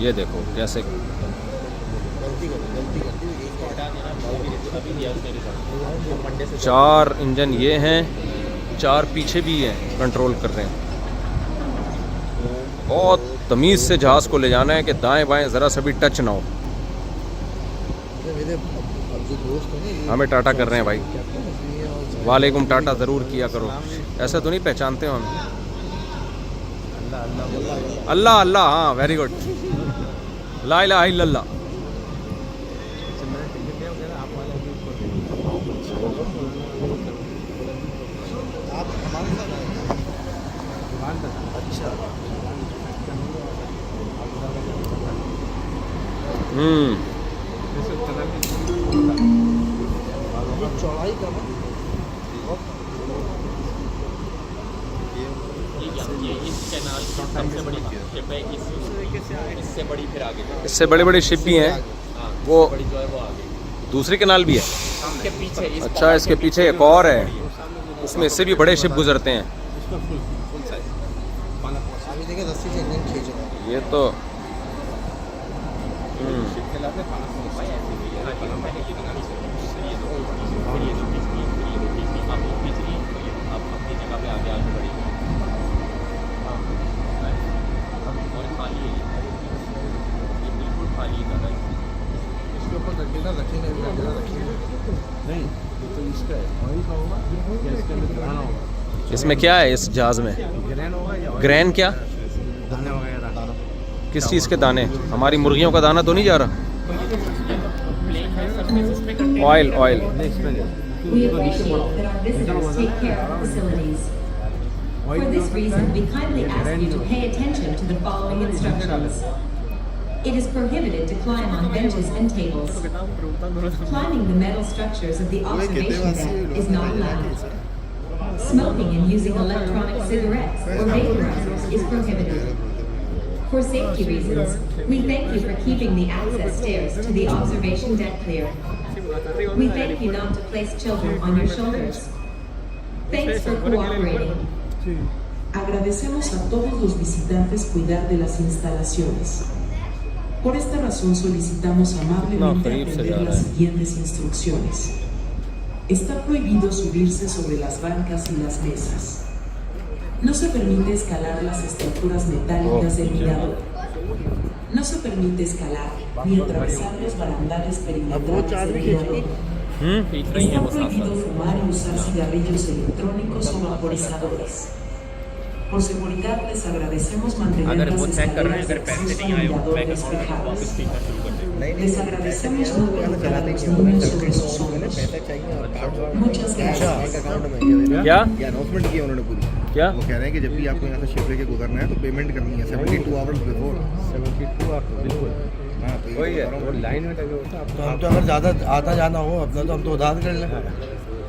Speaker 1: ये देखो कैसे
Speaker 6: गलती करती
Speaker 1: 4 इंजन ये हैं, 4 पीछे भी हैं, कंट्रोल कर रहे हैं। बहुत तमीज़ से जहाज़ को ले जाना है कि दाएं बाएं ज़रा सा भी टच ना हो।
Speaker 6: मेरे अब जो दोस्त हैं ना
Speaker 1: हमें टाटा कर रहे हैं भाई, वालेकुम टाटा ज़रूर किया करो, ऐसा तो नहीं पहचानते हो हम। अल्लाह अल्लाह, हाँ वेरी गुड, ला इलाहा इल्लल्लाह।
Speaker 6: आप हमारे साथ अच्छा चौड़ाई का
Speaker 5: ये इस कैनाल की सबसे बड़ी शिप है, इससे बड़ी फिर आगे
Speaker 1: इससे बड़े बड़े शिप भी हैं, वो
Speaker 5: बड़ी जो है वो आगे
Speaker 1: दूसरी कनाल भी है।
Speaker 5: इसके पीछे
Speaker 1: अच्छा इसके पीछे एक और है, उसमें इससे भी बड़े शिप गुजरते हैं।
Speaker 6: अभी देखिए रस्सी से इंजन खींच रहा है
Speaker 1: ये तो
Speaker 6: इसके ऊपर रखिए ना नहीं तो इसका है ऑयल का होगा या इसके अंदर बनाना होगा।
Speaker 1: इसमें क्या है इस जहाज़ में?
Speaker 6: ग्रैन होगा या
Speaker 1: ग्रैन क्या?
Speaker 6: दाने वगैरह दाना
Speaker 1: किस चीज़ के दाने? हमारी मुर्गियों का दाना तो नहीं जा रहा? Oil oil.
Speaker 8: We appreciate that our visitors take care of facilities. For this reason, we kindly ask you to pay attention to the following instructions. It is prohibited to climb on benches and tables. Climbing the metal structures of the observation deck is not allowed. Smoking and using electronic cigarettes or vaporizers is prohibited. For safety reasons, we thank you for keeping the access stairs to the observation deck clear. We thank you not to place children on your shoulders. Thanks for cooperating.
Speaker 9: Agradecemos a todos los visitantes cuidar de las instalaciones. Por esta razón solicitamos amablemente atender las siguientes instrucciones. Está prohibido subirse sobre las bancas y las mesas. No se permite escalar las estructuras metálicas del mirador. No se permite escalar ni atravesar los barandales perimetrales del mirador. Está prohibido fumar y usar cigarrillos electrónicos o vaporizadores. Por seguridad les agradecemos mantener las escaleras de acceso al mirador despejadas. Les agradecemos no colocar a los niños sobre sus hombros. Muchas gracias.
Speaker 1: क्या
Speaker 3: announcement की उन्होंने पूरी।
Speaker 1: क्या?
Speaker 3: वो कह रहे हैं कि जब भी आपको यहाँ से शिप लेके गुजरना है तो पेमेंट करनी है 72 आवर्स बिफोर।
Speaker 2: 72 आवर्स बिल्कुल।
Speaker 3: हाँ तो
Speaker 2: वही है, वो लाइन में लगे होते हैं। तो हम तो अगर ज़्यादा आता जाना हो अपना तो हम तो उधार कर लें।
Speaker 1: हाँ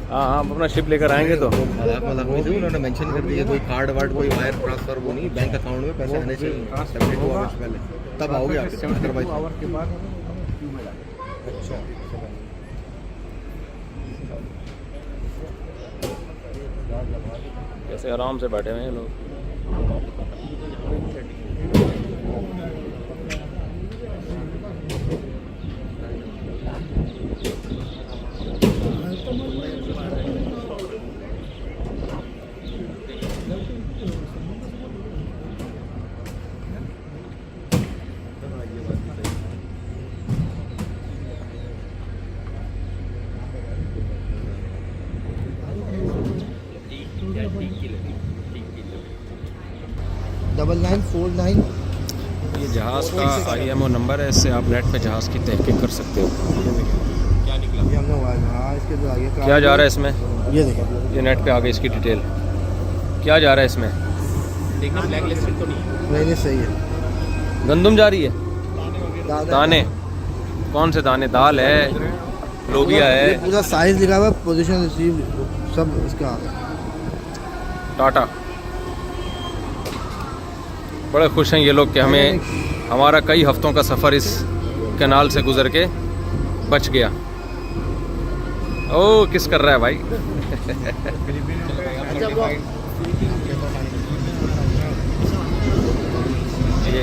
Speaker 1: हाँ, हम अपना शिप लेकर आएंगे तो
Speaker 3: मजाक में उन्होंने मेंशन कर दिया कोई कार्ड वार्ड कोई वायर ट्रांसफर वो नहीं, बैंक अकाउंट में पैसे आने चाहिए 72 आवर्स पहले, तब आओगे आप।
Speaker 2: 72 आवर के बाद अच्छा
Speaker 1: कैसे आराम से बैठे हुए हैं लोग।
Speaker 6: 1949।
Speaker 1: ये जहाज़ का IMO नंबर है, इससे आप नेट पे जहाज़ की तहकीक कर सकते हो।
Speaker 6: ये हमने हाँ इसके जो आगे
Speaker 1: क्या जा रहा है इसमें?
Speaker 6: ये देखें,
Speaker 1: ये नेट पे आ गई इसकी डिटेल। क्या जा रहा है इसमें?
Speaker 5: देखना ब्लैक लिस्टेड तो नहीं
Speaker 6: नहीं सही है।
Speaker 1: गंदम जा रही है, दाने। कौन से दाने? दाल है, लोबिया
Speaker 6: ये
Speaker 1: है,
Speaker 6: पूरा साइज लिखा हुआ है, पोजीशन रिसीव सब इसका।
Speaker 1: टाटा। बड़े खुश हैं ये लोग कि हमें हमारा कई हफ्तों का सफ़र इस कैनाल से गुजर के बच गया। ओ किस कर रहा है भाई? ये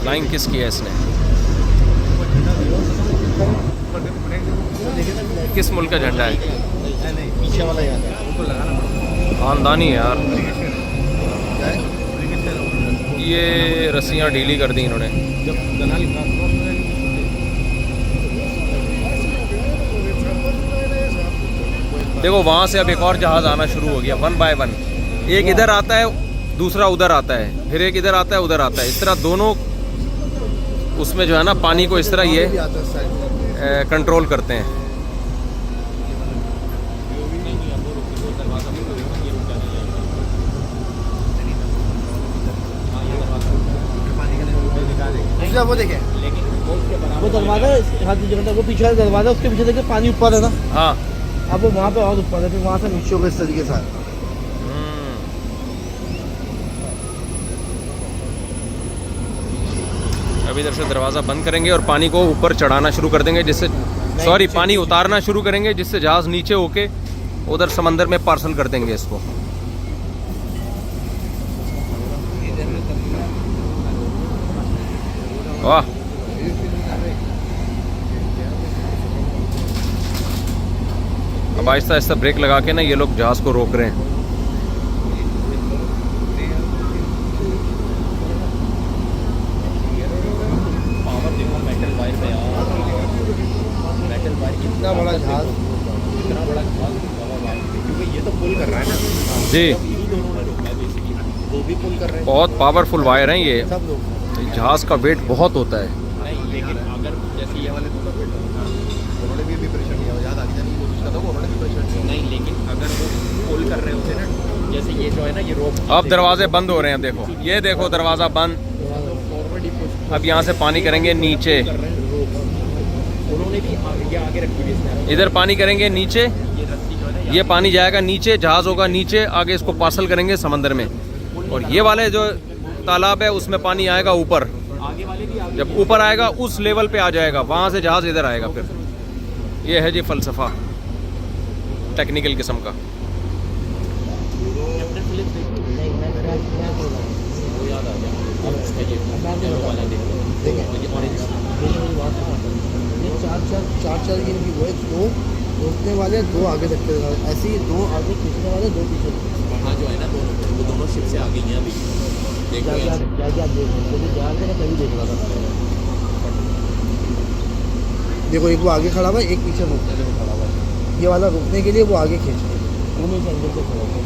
Speaker 1: फ्लाइंग किस की है इसने? किस मुल्क का झंडा है?
Speaker 6: पीछे वाला यार
Speaker 1: खानदानी है यार। ये रस्सियाँ ढीली कर दी इन्होंने। देखो वहाँ से अब एक और जहाज़ आना शुरू हो गया, 1 बाय 1। एक इधर आता है, दूसरा उधर आता है, फिर एक इधर आता है, उधर आता है। इस तरह दोनों उसमें जो है ना पानी को इस तरह ये कंट्रोल करते हैं।
Speaker 6: वो देखें, वो दरवाजा वो पीछे वाला दरवाजा, उसके पीछे देखिए पानी ऊपर है ना।
Speaker 1: हाँ
Speaker 6: अब वो वहाँ पे और ऊपर है, फिर वहाँ से नीचे होगा इस तरीके से।
Speaker 1: अभी इधर से दरवाज़ा बंद करेंगे और पानी को ऊपर चढ़ाना शुरू कर देंगे, जिससे पानी उतारना शुरू करेंगे, जिससे जहाज़ नीचे होके उधर समंदर में पार्सल कर देंगे इसको। वाह, अब आहिस्ता आहिस्ता ब्रेक लगा के ना ये लोग जहाज़ को रोक रहे हैं।
Speaker 5: पावर देखो मेटल वायर पे यार, मेटल वायर
Speaker 6: इतना बड़ा जहाज,
Speaker 5: इतना बड़ा जहाज क्योंकि ये तो पुल कर रहा है ना।
Speaker 1: जी,
Speaker 5: दोनों ने रोका है बेसिकली, वो भी पुल कर रहे हैं।
Speaker 1: बहुत पावरफुल वायर हैं ये।
Speaker 6: सब लोग
Speaker 1: जहाज़ का वेट बहुत होता है।
Speaker 5: नहीं लेकिन अगर जैसे ये वाले
Speaker 3: उन्होंने भी प्रेशर दिया, याद आ गया, नहीं कोशिश करता उन्होंने भी प्रेशर दिया।
Speaker 5: नहीं, लेकिन अगर वो पुल कर रहे होते ना, जैसे ये जो है ना ये रोप।
Speaker 1: अब दरवाजे बंद हो रहे हैं, देखो ये देखो दरवाज़ा बंद। अब यहाँ से पानी करेंगे नीचे,
Speaker 5: उन्होंने भी ये आगे रखी हुई है।
Speaker 1: इधर पानी करेंगे नीचे,
Speaker 5: ये रस्सी जो है ना,
Speaker 1: ये पानी जाएगा नीचे, जहाज़ होगा नीचे, आगे इसको पार्सल करेंगे समंदर में। और ये वाले जो तालाब है उसमें पानी आएगा ऊपर।
Speaker 5: आगे वाले भी आगे।
Speaker 1: जब ऊपर आएगा उस लेवल पे आ जाएगा, वहाँ से जहाज़ इधर आएगा। फिर ये है जी फ़लसफ़ा टेक्निकल किस्म का।
Speaker 5: वो याद आ गया। अब इसका ये वाला देखो, ये ऑरेंज।
Speaker 6: ये चार इनकी वो है, दो रोकने वाले, दो आगे रखते हैं, ऐसे ही दो आगे खींचने वाले, दो पीछे।
Speaker 5: वहाँ जो है ना दोनों, वो दोनों शिप से आ गई हैं अभी। देखो यहाँ से।
Speaker 6: क्या देख रहे हैं, जहाँ से कभी देख रहा था। देखो एक वो आगे खड़ा हुआ है, एक पीछे रोकने के लिए खड़ा हुआ है। ये वाला रोकने के लिए, वो आगे खींच रहे हैं, दोनों इस एंगल से खड़ा हुआ है।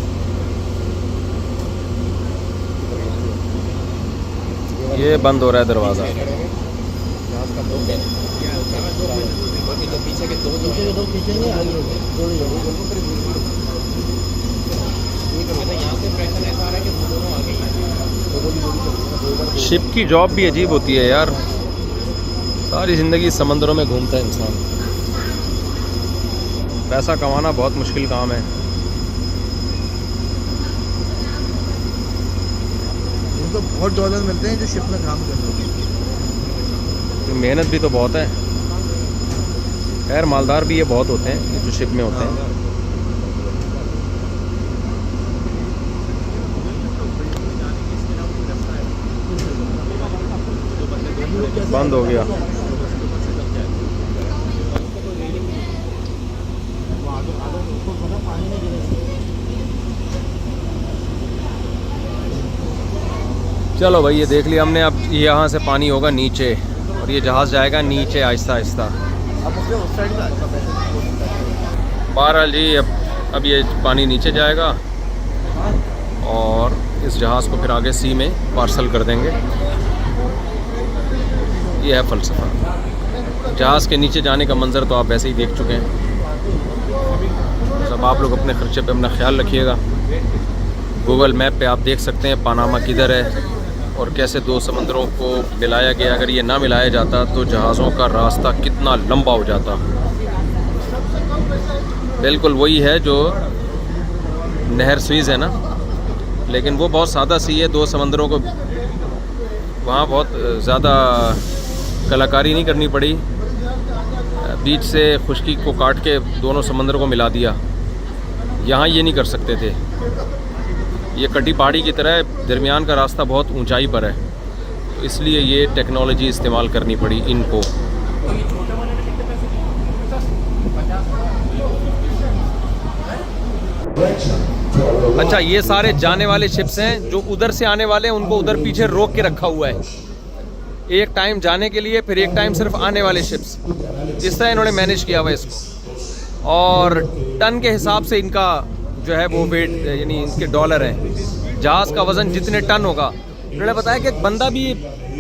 Speaker 1: ये बंद हो रहा है दरवाज़ा।
Speaker 5: जहाज का दो जो पीछे के दो जो
Speaker 6: पीछे के दो खींचेंगे, आगे दो ही
Speaker 5: यहाँ से प्रेशर ऐसा आ रहा है कि दोनों आ गई हैं।
Speaker 1: शिप की जॉब भी अजीब होती है यार, सारी ज़िंदगी समंदरों में घूमता है इंसान। पैसा कमाना बहुत मुश्किल काम है।
Speaker 6: उनको बहुत डॉलर मिलते हैं जो शिप में काम कर रहे हैं।
Speaker 1: मेहनत भी तो बहुत है। खैर मालदार भी ये बहुत होते हैं जो शिप में होते हैं। बंद हो गया। चलो भाई ये देख लिया हमने। अब यहाँ से पानी होगा नीचे और ये जहाज़ जाएगा नीचे आहिस्ता आहिस्ता। बहरहाल जी अब ये पानी नीचे जाएगा और इस जहाज़ को फिर आगे सी में पार्सल कर देंगे। ये है फ़लसफ़ा। जहाज़ के नीचे जाने का मंज़र तो आप वैसे ही देख चुके हैं। सब आप लोग अपने ख़र्चे पे अपना ख्याल रखिएगा। गूगल मैप पे आप देख सकते हैं पनामा किधर है और कैसे दो समंदरों को मिलाया गया। अगर ये ना मिलाया जाता तो जहाज़ों का रास्ता कितना लंबा हो जाता। बिल्कुल वही है जो नहर स्वीज़ है ना, लेकिन वो बहुत सादा सी है। दो समंदरों को वहाँ बहुत ज़्यादा कलाकारी नहीं करनी पड़ी, बीच से खुश्की को काट के दोनों समंदर को मिला दिया। यहाँ ये नहीं कर सकते थे। ये कटी पहाड़ी की तरह दरमियान का रास्ता बहुत ऊंचाई पर है, तो इसलिए ये टेक्नोलॉजी इस्तेमाल करनी पड़ी इनको। अच्छा, ये सारे जाने वाले शिप्स हैं। जो उधर से आने वाले हैं उनको उधर पीछे रोक के रखा हुआ है, एक टाइम जाने के लिए, फिर एक टाइम सिर्फ आने वाले शिप्स। इस तरह इन्होंने मैनेज किया हुआ है इसको। और टन के हिसाब से इनका जो है वो वेट, यानी इनके डॉलर हैं। जहाज़ का वज़न जितने टन होगा, उन्होंने बताया कि एक बंदा भी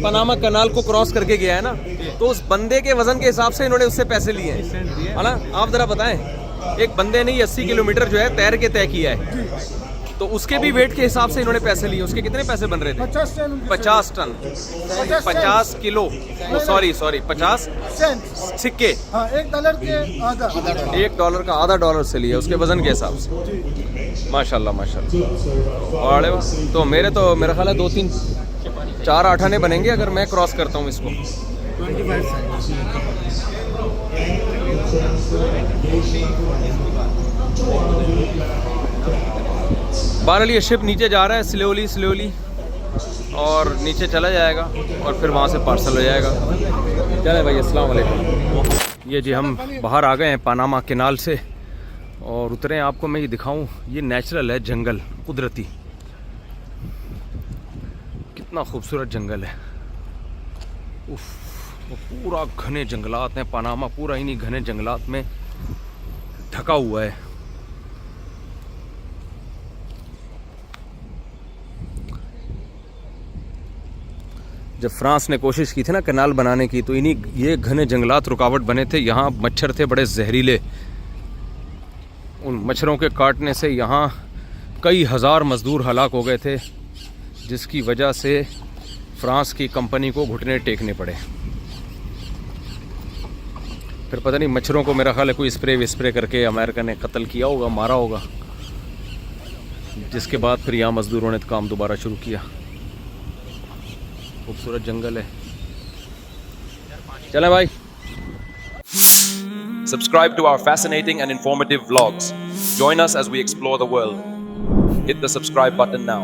Speaker 1: पनामा कनाल को क्रॉस करके गया है ना, तो उस बंदे के वज़न के हिसाब से इन्होंने उससे पैसे लिए हैं, है ना। आप ज़रा बताएं, एक बंदे ने 80 किलोमीटर जो है तैर के तय किया है, तो उसके भी वेट के हिसाब से इन्होंने पैसे लिए। उसके कितने पैसे बन रहे थे? 50 टन, 50 किलो, सॉरी 50 सिक्के।
Speaker 6: $1 के आधा,
Speaker 1: $1 का आधा डॉलर से लिया उसके वज़न के हिसाब से। माशाल्लाह माशाल्लाह। अरे वाह। तो मेरा ख्याल है 2, 3, 4 आठाने बनेंगे अगर मैं क्रॉस करता हूँ इसको।
Speaker 6: 25
Speaker 1: बहरहाल ये शिप नीचे जा रहा है स्लोली और नीचे चला जाएगा और फिर वहाँ से पार्सल हो जाएगा। चले भाई, अस्सलाम वालेकुम। ये जी हम बाहर आ गए हैं पनामा कैनाल से और उतरे। आपको मैं ये दिखाऊं, ये नेचुरल है जंगल, कुदरती। कितना खूबसूरत जंगल है। उफ, वो पूरा घने जंगलात हैं। पनामा पूरा इन्हीं घने जंगलात में ढका हुआ है। जब फ्रांस ने कोशिश की थी ना कैनाल बनाने की, तो इन्हीं ये घने जंगलात रुकावट बने थे। यहाँ मच्छर थे बड़े जहरीले। उन मच्छरों के काटने से यहाँ कई हज़ार मज़दूर हलाक हो गए थे, जिसकी वजह से फ्रांस की कंपनी को घुटने टेकने पड़े। फिर पता नहीं मच्छरों को, मेरा ख्याल है कोई स्प्रे करके अमेरिका ने कत्ल किया होगा, मारा होगा, जिसके बाद फिर यहाँ मज़दूरों ने काम दोबारा शुरू किया। खूबसूरत जंगल है। चलें भाई।
Speaker 10: Subscribe to our fascinating and informative vlogs. Join us as we explore the world. Hit the subscribe button now.